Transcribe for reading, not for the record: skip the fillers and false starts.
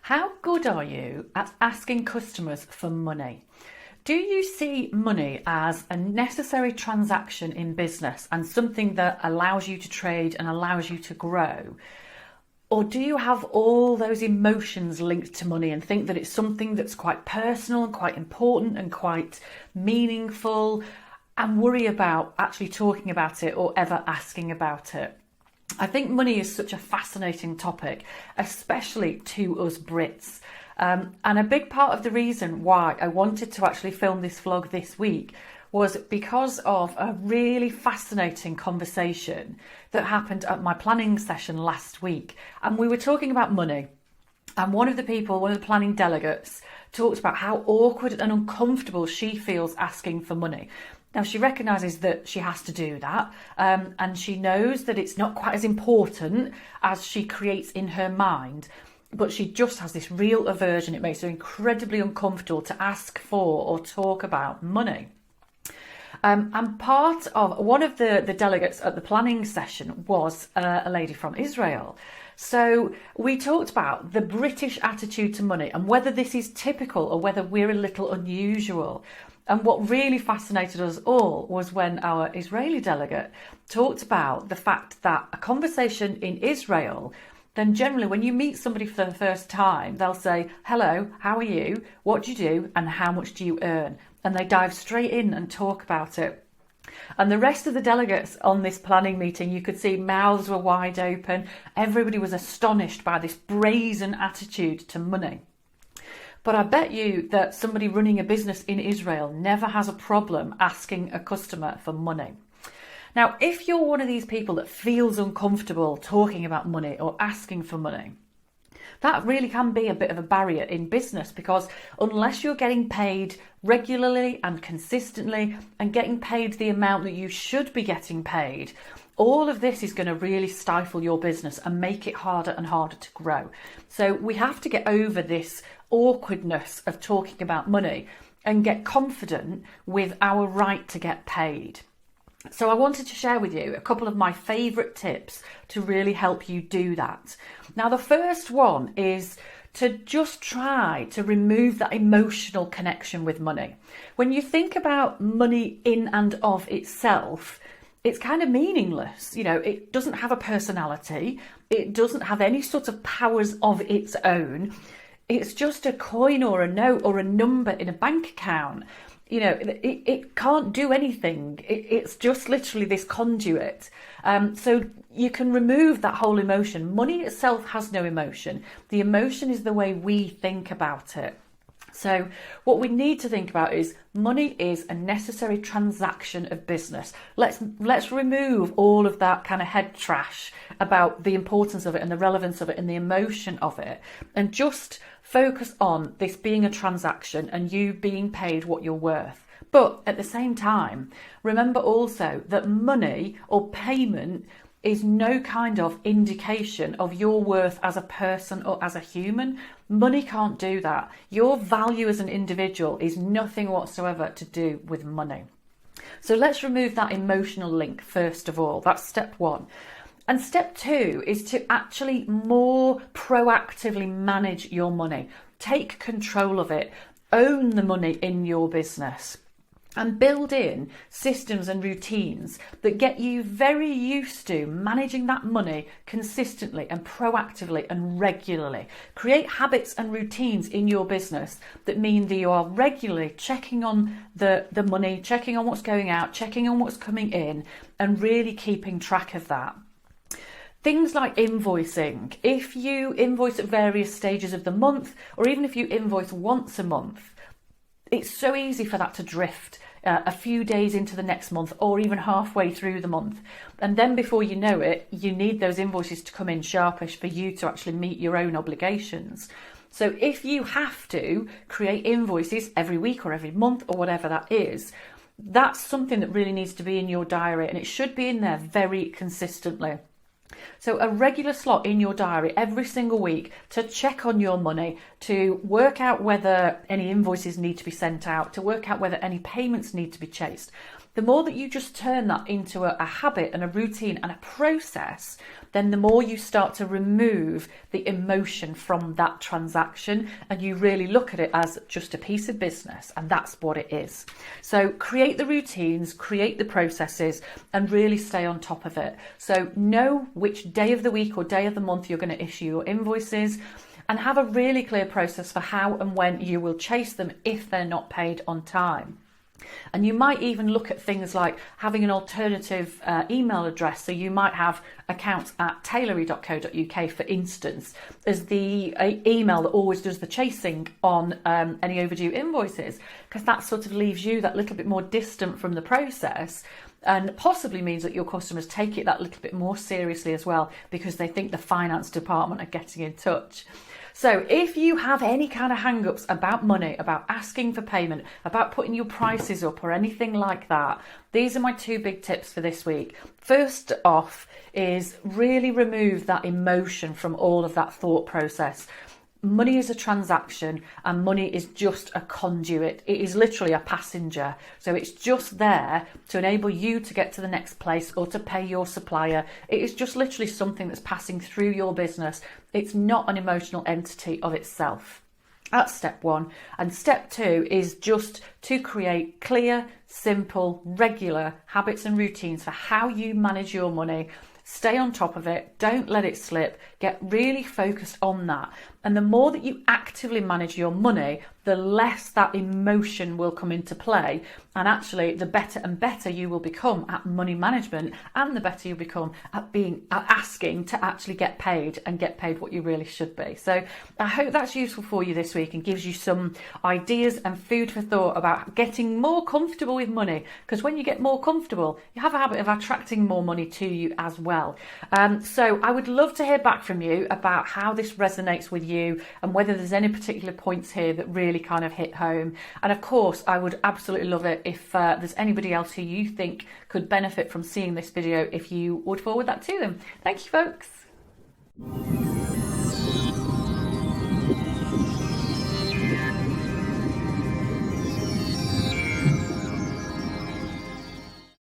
How good are you at asking customers for money? Do you see money as a necessary transaction in business and something that allows you to trade and allows you to grow? Or do you have all those emotions linked to money and think that it's something that's quite personal and quite important and quite meaningful and worry about actually talking about it or ever asking about it? I think money is such a fascinating topic, especially to us Brits. And a big part of the reason why I wanted to actually film this vlog this week was because of a really fascinating conversation that happened at my planning session last week. And we were talking about money. And one of the planning delegates, talked about how awkward and uncomfortable she feels asking for money. Now, she recognises that she has to do that, and she knows that it's not quite as important as she creates in her mind, but she just has this real aversion. It makes her incredibly uncomfortable to ask for or talk about money. And part of one of the delegates at the planning session was a lady from Israel. So we talked about the British attitude to money and whether this is typical or whether we're a little unusual. And what really fascinated us all was when our Israeli delegate talked about the fact that a conversation in Israel, then generally when you meet somebody for the first time, they'll say, hello, how are you? What do you do? And how much do you earn? And they dive straight in and talk about it. And the rest of the delegates on this planning meeting, you could see mouths were wide open. Everybody was astonished by this brazen attitude to money. But I bet you that somebody running a business in Israel never has a problem asking a customer for money. Now, if you're one of these people that feels uncomfortable talking about money or asking for money, that really can be a bit of a barrier in business, because unless you're getting paid regularly and consistently and getting paid the amount that you should be getting paid, all of this is going to really stifle your business and make it harder and harder to grow. So we have to get over this awkwardness of talking about money and get confident with our right to get paid. So I wanted to share with you a couple of my favourite tips to really help you do that. Now, the first one is to just try to remove that emotional connection with money. When you think about money in and of itself, it's kind of meaningless. You know, it doesn't have a personality. It doesn't have any sort of powers of its own. It's just a coin or a note or a number in a bank account. You know, it can't do anything. It's just literally this conduit. So you can remove that whole emotion. Money itself has no emotion. The emotion is the way we think about it. So what we need to think about is money is a necessary transaction of business. Let's remove all of that kind of head trash about the importance of it and the relevance of it and the emotion of it, and just focus on this being a transaction and you being paid what you're worth. But at the same time, remember also that money or payment is no kind of indication of your worth as a person or as a human. Money can't do that. Your value as an individual is nothing whatsoever to do with money. So let's remove that emotional link first of all. That's step one. And step two is to actually more proactively manage your money. Take control of it. Own the money in your business. And build in systems and routines that get you very used to managing that money consistently and proactively and regularly. Create habits and routines in your business that mean that you are regularly checking on the money, checking on what's going out, checking on what's coming in, and really keeping track of that. Things like invoicing. If you invoice at various stages of the month, or even if you invoice once a month, it's so easy for that to drift a few days into the next month or even halfway through the month. And then before you know it, you need those invoices to come in sharpish for you to actually meet your own obligations. So if you have to create invoices every week or every month or whatever that is, that's something that really needs to be in your diary, and it should be in there very consistently. So a regular slot in your diary every single week to check on your money, to work out whether any invoices need to be sent out, to work out whether any payments need to be chased. The more that you just turn that into a habit and a routine and a process, then the more you start to remove the emotion from that transaction, and you really look at it as just a piece of business, and that's what it is. So create the routines, create the processes, and really stay on top of it. So know which day of the week or day of the month you're going to issue your invoices, and have a really clear process for how and when you will chase them if they're not paid on time. And you might even look at things like having an alternative email address. So you might have accounts at tailory.co.uk, for instance, as the email that always does the chasing on any overdue invoices, because that sort of leaves you that little bit more distant from the process, and possibly means that your customers take it that little bit more seriously as well, because they think the finance department are getting in touch. So if you have any kind of hang-ups about money, about asking for payment, about putting your prices up or anything like that, these are my 2 big tips for this week. First off is really remove that emotion from all of that thought process. Money is a transaction, and money is just a conduit. It is literally a passenger. So it's just there to enable you to get to the next place or to pay your supplier. It is just literally something that's passing through your business. It's not an emotional entity of itself. That's step 1. And step 2 is just to create clear, simple, regular habits and routines for how you manage your money. Stay on top of it. Don't let it slip. Get really focused on that. And the more that you actively manage your money, the less that emotion will come into play. And actually, the better and better you will become at money management, and the better you become at asking to actually get paid, and get paid what you really should be. So I hope that's useful for you this week and gives you some ideas and food for thought about getting more comfortable with money. Because when you get more comfortable, you have a habit of attracting more money to you as well. So I would love to hear back from you about how this resonates with you, and whether there's any particular points here that really kind of hit home. And of course, I would absolutely love it if there's anybody else who you think could benefit from seeing this video, if you would forward that to them. Thank you, folks.